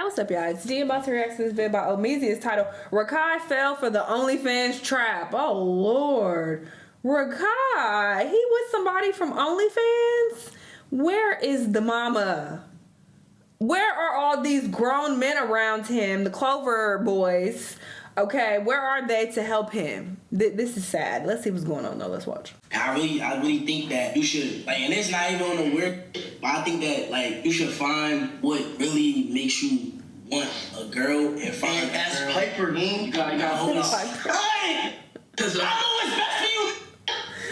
Hey, what's up, y'all? It's D about to react to this video about Omezia's title, Rakai fell for the OnlyFans trap. Oh, Lord. Rakai, he with somebody from OnlyFans? Where is the mama? Where are all these grown men around him, the Clover boys? Okay, where are they to help him? This is sad. Let's see what's going on, though. Let's watch. I really think that you should, like, and it's not even on the weird, but I think that, like, you should find what really makes you want a girl and find that's girl. Piper, man. You gotta hold on. Hey! Cause I know what's best for you.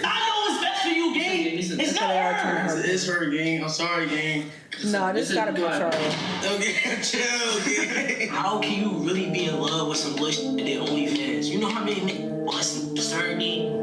I know what's best for you, gang. It's not her. It's her, gang. I'm sorry, gang. No, this gotta be Charlie. Okay, chill, gang. How can you really be in love with some bullshit that they OnlyFans? You know how many niggas bust sturdy?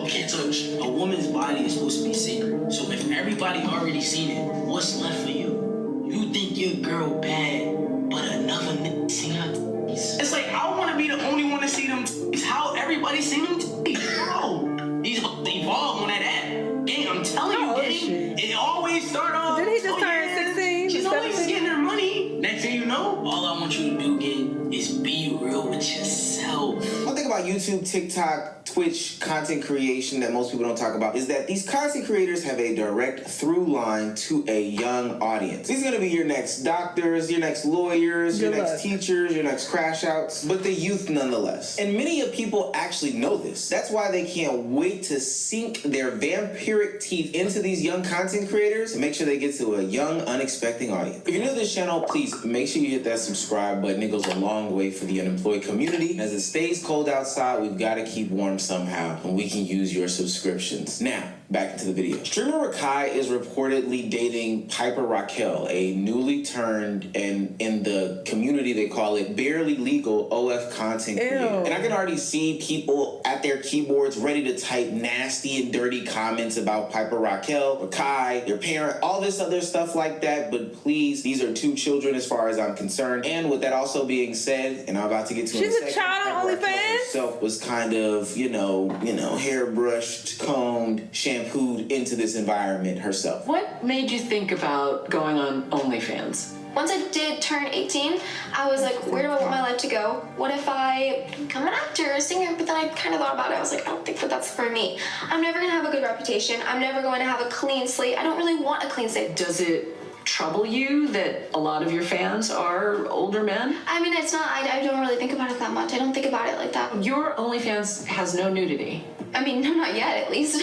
Can't touch. A woman's body is supposed to be sacred. So if everybody already seen it, what's left for you? You think your girl bad, but another nigga seen her titties. It's like, I want to be the only one to see them titties. How everybody seen them titties? Bro, these evolve on that app. Gang, I'm telling you, gang. It always start off. Did he just turn 16? She's always getting her money. Next thing you know, all I want you to do, gang, is be real with yourself. One thing about YouTube, TikTok, Twitch content creation that most people don't talk about is that these content creators have a direct through line to a young audience. These are going to be your next doctors, your next lawyers, your next teachers, your next crash outs, but the youth nonetheless. And many of people actually know this. That's why they can't wait to sink their vampiric teeth into these young content creators and make sure they get to a young, unexpecting audience. If you're new to this channel, please make sure you hit that subscribe button. It goes a long way for the unemployed community. As it stays cold outside, we've got to keep warm somehow, and we can use your subscriptions. Now, back into the video. Streamer Rakai is reportedly dating Piper Rockelle, a newly turned, and in the community they call it barely legal OF content creator. And I can already see people at their keyboards ready to type nasty and dirty comments about Piper Rockelle, Rakai, their parent, all this other stuff like that. But please, these are two children as far as I'm concerned. And with that also being said, and I'm about to get to She's a child on OnlyFans? Herself was kind of, you know, hairbrushed, combed, shampooed into this environment herself. What made you think about going on OnlyFans? Once I did turn 18, I was like, where do I want my life to go? What if I become an actor or a singer? But then I kind of thought about it. I was like, I don't think that that's for me. I'm never going to have a good reputation. I'm never going to have a clean slate. I don't really want a clean slate. Does it trouble you that a lot of your fans are older men? I mean, it's not, I don't really think about it that much. I don't think about it like that. Your OnlyFans has no nudity. I mean, no, not yet, at least.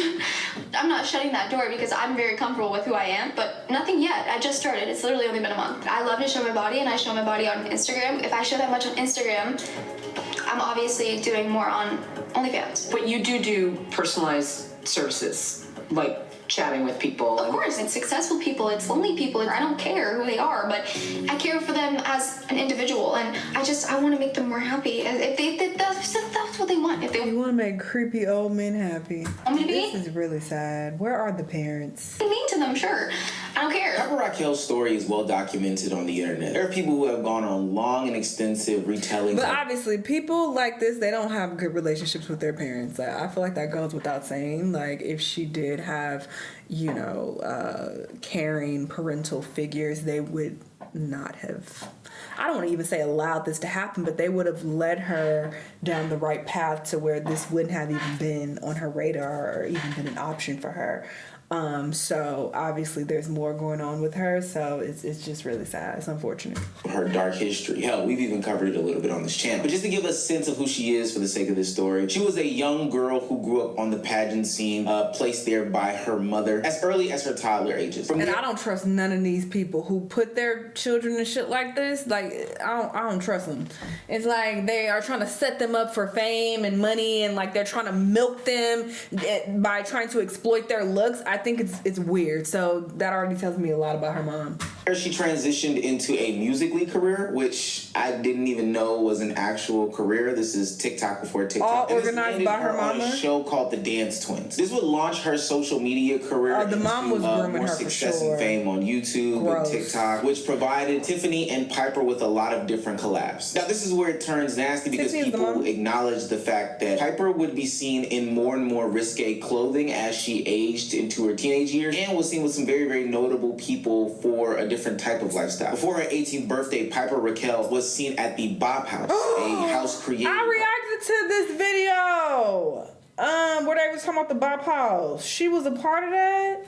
I'm not shutting that door because I'm very comfortable with who I am, but nothing yet. I just started. It's literally only been a month. I love to show my body, and I show my body on Instagram. If I show that much on Instagram, I'm obviously doing more on OnlyFans. But you do personalized services, like chatting with people. Of course, it's successful people, it's lonely people. I don't care who they are, but I care for them as an individual, and I want to make them more happy. If that's what they want. If they You want to make creepy old men happy. This is really sad. Where are the parents? be mean to them, sure. I don't care. Piper Rockelle's story is well documented on the internet. There are people who have gone on long and extensive retellings. But obviously, people like this, they don't have good relationships with their parents. Like, I feel like that goes without saying. Like, if she did have, you know, caring parental figures, they would not have, I don't want to even say allowed this to happen, but they would have led her down the right path to where this wouldn't have even been on her radar or even been an option for her. So obviously there's more going on with her, so it's just really sad. It's unfortunate. Her dark history. Hell, we've even covered it a little bit on this channel. But just to give a sense of who she is for the sake of this story, she was a young girl who grew up on the pageant scene, placed there by her mother as early as her toddler ages. And I don't trust none of these people who put their children in shit like this. Like, I don't trust them. It's like they are trying to set them up for fame and money, and like they're trying to milk them by trying to exploit their looks. I think it's weird. So that already tells me a lot about her mom. She transitioned into a musically career, which I didn't even know was an actual career. This is TikTok before TikTok. All And this organized ended by her on mama? a show called The Dance Twins. This would launch her social media career The mom was grooming more her for success sure. and fame on YouTube Gross. and TikTok, which provided Tiffany and Piper with a lot of different collabs. Now, this is where it turns nasty because Tiffany's the people mom? acknowledge the fact that Piper would be seen in more and more risque clothing as she aged into her teenage years and was seen with some very, very notable people for a different type of lifestyle. Before her 18th birthday, Piper Rockelle was seen at the Bop House, a house created. I reacted to this video. Where they was talking about the Bop House. She was a part of that.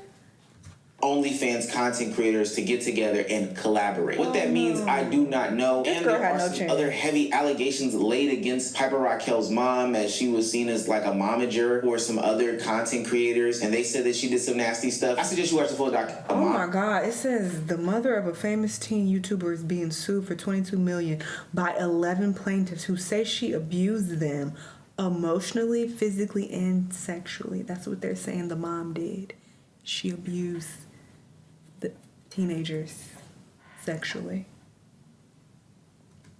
OnlyFans content creators to get together and collaborate. What that means, I do not know. This And girl there had are no some chance. other heavy allegations laid against Piper Rockelle's mom, as she was seen as like a momager or some other content creators, and they said that she did some nasty stuff. I suggest you watch the full doc. Oh my God! It says the mother of a famous teen YouTuber is being sued for $22 million by 11 plaintiffs who say she abused them emotionally, physically, and sexually. That's what they're saying the mom did. She abused the teenagers sexually.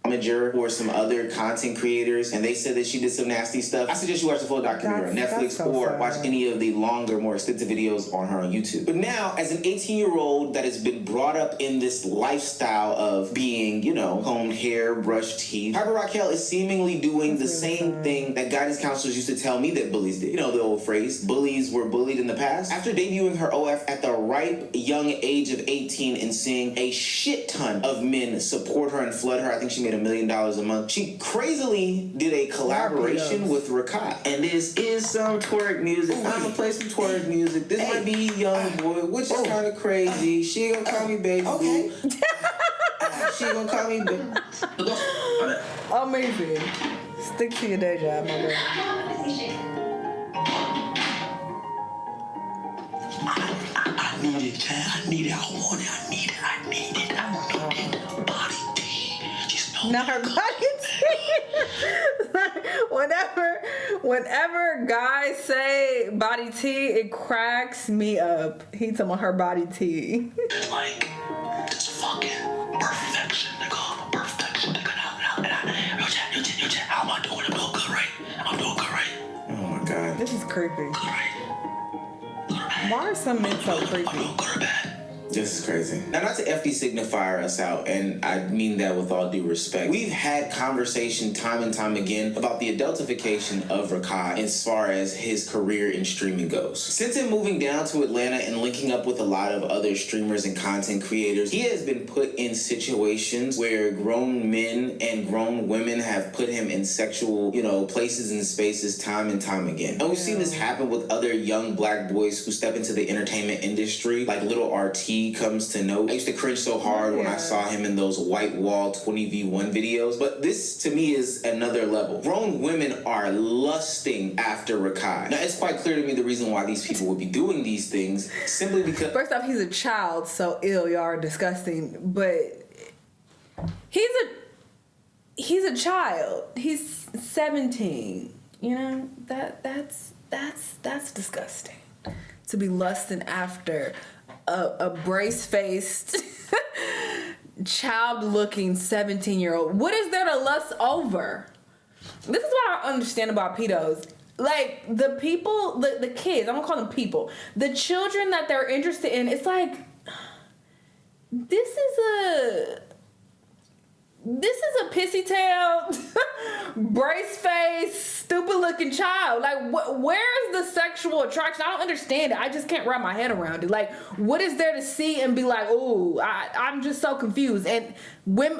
Momager or some other content creators, and they said that she did some nasty stuff. I suggest you watch the full documentary on That's Netflix so or sad. watch any of the longer, more extensive videos on her on YouTube. But now, as an 18-year-old that has been brought up in this lifestyle of being, you know, combed hair, brushed teeth, Piper Rockelle is seemingly doing the same thing that guidance counselors used to tell me that bullies did. You know the old phrase, bullies were bullied in the past. After debuting her OF at the ripe young age of 18 and seeing a shit ton of men support her and flood her, I think she made $1 million a month. She crazily did a collaboration with Rakai. And this is some twerk music. I'm gonna play some twerk music. This might be Young Boy, which is kind of crazy. She gonna call me baby boo. She gonna call me baby. Amazing. Stick to your day job, my brother. I need it, Chad. I need it. I want it. I need it. I need it. I want it. Body tea. Just know. Not her body tea. Whenever guys say body tea, it cracks me up. He talking about her body tea. Like, just fucking perfection. They call it perfection. They go out. Yo, Chad, how am I doing? I'm doing good, right? I'm doing good, right? Oh my God. This is creepy. Good, right? Why are some men so I'm creepy? doing good or bad? This is crazy. Now, not to FD signifier us out, and I mean that with all due respect. We've had conversation time and time again about the adultification of Rakai as far as his career in streaming goes. Since him moving down to Atlanta and linking up with a lot of other streamers and content creators, he has been put in situations where grown men and grown women have put him in sexual, places and spaces time and time again. And we've seen this happen with other young black boys who step into the entertainment industry, like Little RT comes to note. I used to cringe so hard when I saw him in those white wall 20v1 videos, but this to me is another level. Grown women are lusting after Rakai. Now, it's quite clear to me the reason why these people would be doing these things, simply because... First off, he's a child, so y'all are disgusting, but he's a child. He's 17. That's disgusting. To be lusting after a brace-faced, child-looking 17-year-old. What is there to lust over? This is what I understand about pedos. Like, the people, the kids, I'm gonna call them people. The children that they're interested in, it's like, this is a pissy tailed, brace face, stupid looking child. Like, where is the sexual attraction? I don't understand it. I just can't wrap my head around it. Like, what is there to see and be like, ooh, I'm just so confused. And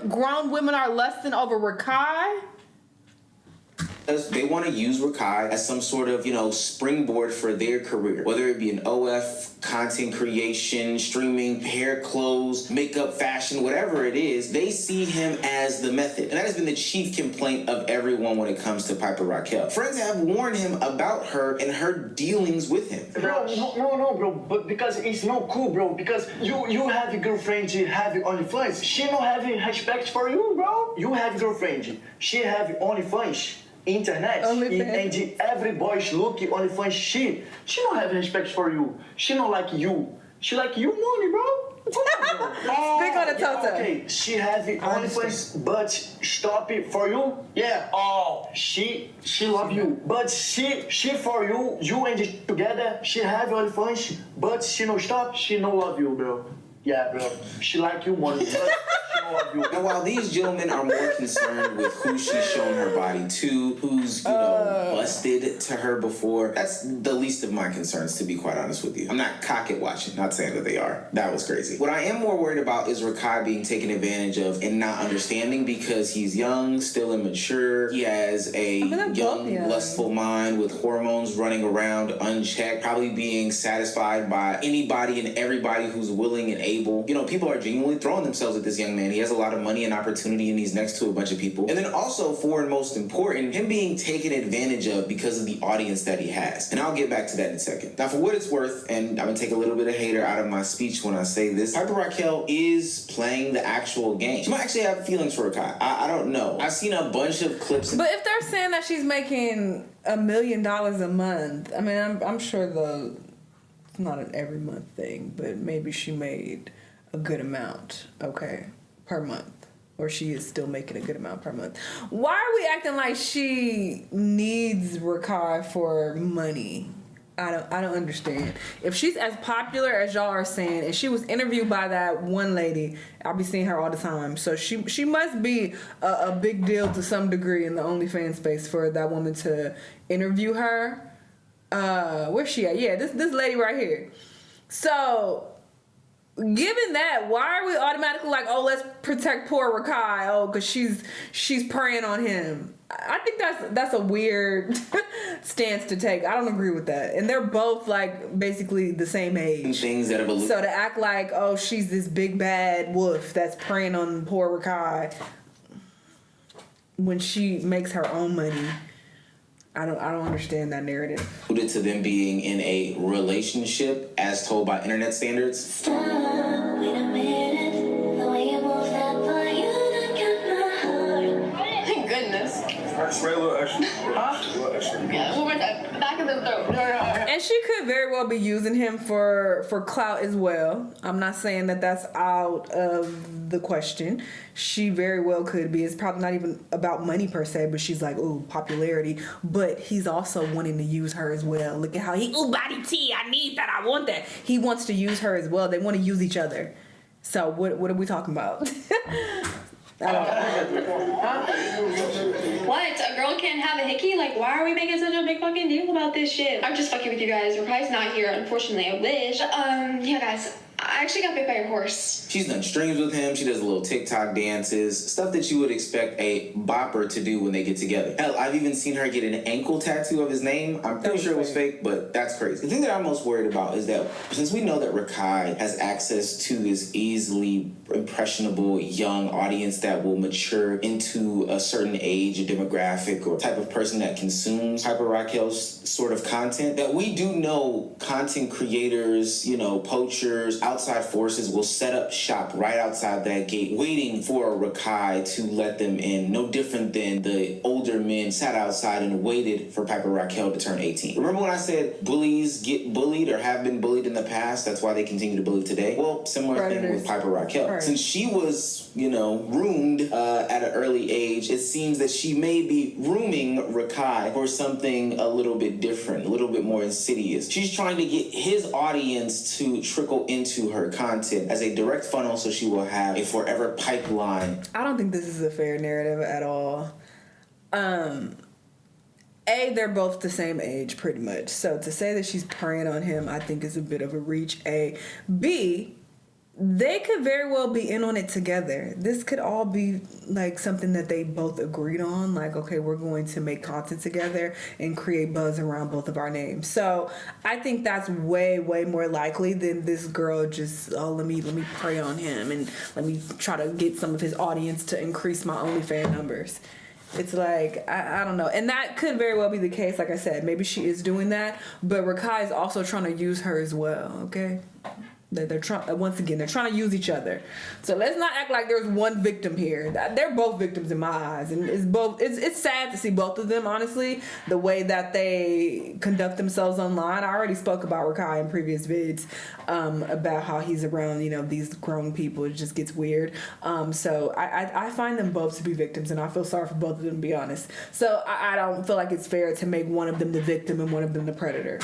grown women are lusting over Rakai. They want to use Rakai as some sort of, springboard for their career. Whether it be an OF, content creation, streaming, hair, clothes, makeup, fashion, whatever it is, they see him as the method. And that has been the chief complaint of everyone when it comes to Piper Rockelle. Friends have warned him about her and her dealings with him. Bro, no, bro. But because it's not cool, bro. Because you have a girlfriend, you have OnlyFans. She not having respect for you, bro. You have girlfriend. She have OnlyFans. Internet and every boy's looking OnlyFans. She don't have respect for you. She don't like you. She like you money, bro. Speak on the Toto. Okay, she has the OnlyFans, but stop it for you. Yeah. Oh, she love you, but she for you. You and it together. She have OnlyFans, but she no stop. She no love you, bro. Yeah, bro. She like you more. But she no love you. And while these gentlemen are more concerned with who she's shown her body to, who's busted to her before, that's the least of my concerns, to be quite honest with you. I'm not cock it watching, not saying that they are. That was crazy. What I am more worried about is Rakai being taken advantage of and not understanding, because he's young, still immature. He has a young, lustful mind with hormones running around unchecked, probably being satisfied by anybody and everybody who's willing and able. You know, people are genuinely throwing themselves at this young man. He has a lot of money and opportunity, and he's next to a bunch of people. And then also, for and most important, him being taken advantage of because of the audience that he has. And I'll get back to that in a second. Now, for what it's worth, and I'm gonna take a little bit of hater out of my speech when I say this, Piper Rockelle is playing the actual game. She might actually have feelings for Rakai. I don't know. I've seen a bunch of clips. But if they're saying that she's making $1 million a month, I mean, I'm sure it's not an every month thing, but maybe she made a good amount, per month. Or she is still making a good amount per month. Why are we acting like she needs Rakai for money? I don't understand. If she's as popular as y'all are saying, and she was interviewed by that one lady, I'll be seeing her all the time. So she must be a big deal to some degree in the OnlyFans space for that woman to interview her. Where's she at? Yeah, this lady right here. So, given that, why are we automatically like, oh, let's protect poor Rakai? Oh, because she's preying on him. I think that's a weird stance to take. I don't agree with that. And they're both like basically the same age. Things that have so to act like, oh, she's this big bad wolf that's preying on poor Rakai when she makes her own money. I don't understand that narrative. Alluded to them being in a relationship as told by internet standards. Stop, wait a minute. The way you move that body, you done got my heart. Thank goodness. Spray a little extra. Huh? A little extra. Yeah, we'll back of the throat. And she could very well be using him for clout as well. I'm not saying that that's out of the question. She very well could be. It's probably not even about money per se, but she's like, ooh, popularity. But he's also wanting to use her as well. Look at how ooh, body T, I need that, I want that. He wants to use her as well. They want to use each other. So what are we talking about? What? A girl can't have a hickey? Like, why are we making such a big fucking deal about this shit? I'm just fucking with you guys. Rakai's not here, unfortunately. I wish. Yeah, guys. I actually got bit by a horse. She's done streams with him. She does little TikTok dances. Stuff that you would expect a bopper to do when they get together. Hell, I've even seen her get an ankle tattoo of his name. I'm pretty sure it was fake, but that's crazy. The thing that I'm most worried about is that since we know that Rakai has access to this easily impressionable young audience that will mature into a certain age or demographic or type of person that consumes Piper Rockelle's sort of content, that we do know content creators, poachers, outside forces will set up shop right outside that gate waiting for Rakai to let them in. No different than the older men sat outside and waited for Piper Rockelle to turn 18. Remember when I said bullies get bullied or have been bullied in the past? That's why they continue to bully today. Well, similar thing with Piper Rockelle. Right. Since she was, roomed at an early age, it seems that she may be rooming Rakai for something a little bit different, a little bit more insidious. She's trying to get his audience to trickle into her content as a direct funnel so she will have a forever pipeline. I don't think this is a fair narrative at all. A, they're both the same age pretty much. So to say that she's preying on him, I think is a bit of a reach. A. B, they could very well be in on it together. This could all be like something that they both agreed on. Like, okay, we're going to make content together and create buzz around both of our names. So I think that's way, way more likely than this girl just, let me prey on him and let me try to get some of his audience to increase my OnlyFans numbers. It's like, I don't know. And that could very well be the case. Like I said, maybe she is doing that, but Rakai is also trying to use her as well, okay? They're trying, once again, they're trying to use each other. So let's not act like there's one victim here. They're both victims in my eyes, and it's sad to see both of them. Honestly, the way that they conduct themselves online. I already spoke about Rakai in previous vids, about how he's around, these grown people. It just gets weird. So I find them both to be victims, and I feel sorry for both of them, to be honest. So I don't feel like it's fair to make one of them the victim and one of them the predator.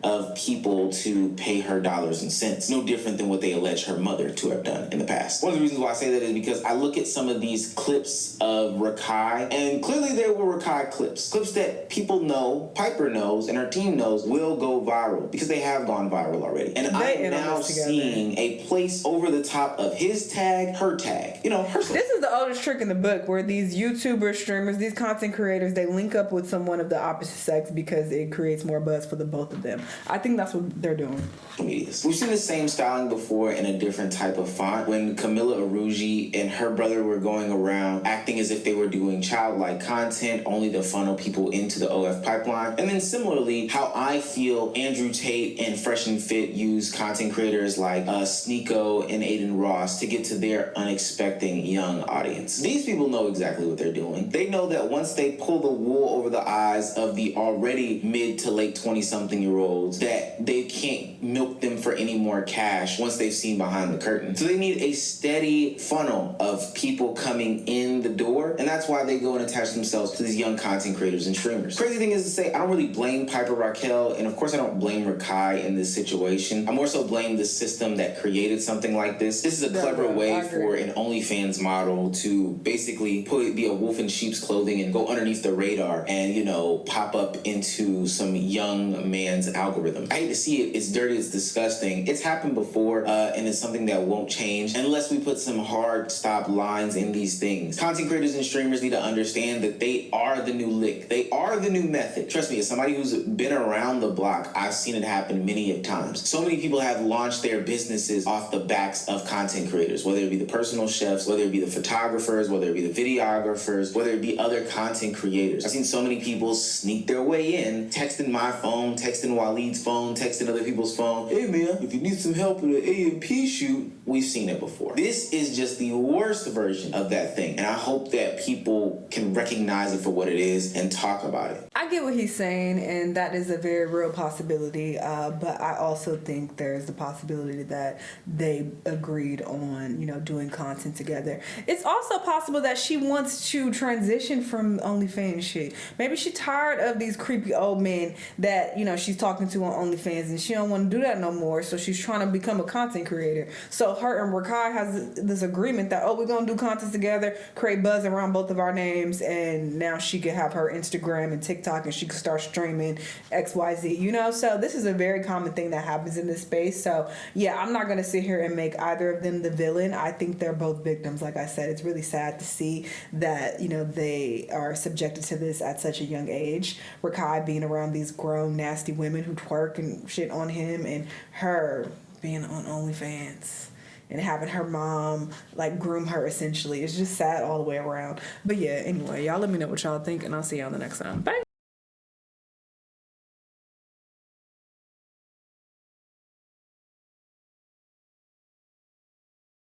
Of people to pay her dollars and cents. No different than what they allege her mother to have done in the past. One of the reasons why I say that is because I look at some of these clips of Rakai, and clearly they were Rakai clips. Clips that people know, Piper knows, and her team knows will go viral because they have gone viral already. And I am now seeing a place over the top of his tag, her tag. Her. This is the oldest trick in the book where these YouTubers, streamers, these content creators, they link up with someone of the opposite sex because it creates more buzz for the both of them. I think that's what they're doing. Medias. We've seen the same styling before in a different type of font. When Camila Aruji and her brother were going around acting as if they were doing childlike content only to funnel people into the OF pipeline. And then similarly, how I feel Andrew Tate and Fresh and Fit use content creators like Sneeko and Aiden Ross to get to their unexpected young audience. These people know exactly what they're doing. They know that once they pull the wool over the eyes of the already mid to late 20-something-year-olds, that they can't milk them for any more cash once they've seen behind the curtain. So they need a steady funnel of people coming in the door, and that's why they go and attach themselves to these young content creators and streamers. Crazy thing is to say, I don't really blame Piper, Rockelle, and of course I don't blame Rakai in this situation. I more so blame the system that created something like this. This is a clever way for an OnlyFans model to basically be a wolf in sheep's clothing and go underneath the radar and, pop up into some young man's algorithm. I hate to see it. It's dirty. It's disgusting. It's happened before, and it's something that won't change unless we put some hard stop lines in these things. Content creators and streamers need to understand that they are the new lick. They are the new method. Trust me, as somebody who's been around the block, I've seen it happen many of times. So many people have launched their businesses off the backs of content creators, whether it be the personal chefs, whether it be the photographers, whether it be the videographers, whether it be other content creators. I've seen so many people sneak their way in, texting my phone, texting Waleed's phone, texting other people's phone. Hey man, if you need some help with an A&P shoot, we've seen it before. This is just the worst version of that thing, and I hope that people can recognize it for what it is and talk about it. I get what he's saying, and that is a very real possibility, but I also think there's the possibility that they agreed on, doing content together. It's also possible that she wants to transition from OnlyFans shit. Maybe she's tired of these creepy old men that, she's talking to on OnlyFans, and she don't want to do that no more, so she's trying to become a content creator. So her and Rakai has this agreement that, we're going to do content together, create buzz around both of our names, and now she can have her Instagram and TikTok, and she can start streaming XYZ, so this is a very common thing that happens in this space. So yeah, I'm not going to sit here and make either of them the villain. I think they're both victims. Like I said, it's really sad to see that, they are subjected to this at such a young age. Rakai being around these grown, nasty women who twerk and shit on him, and her being on OnlyFans and having her mom groom her essentially. It's just sad all the way around. But yeah, anyway, y'all let me know what y'all think, and I'll see y'all the next time. Bye.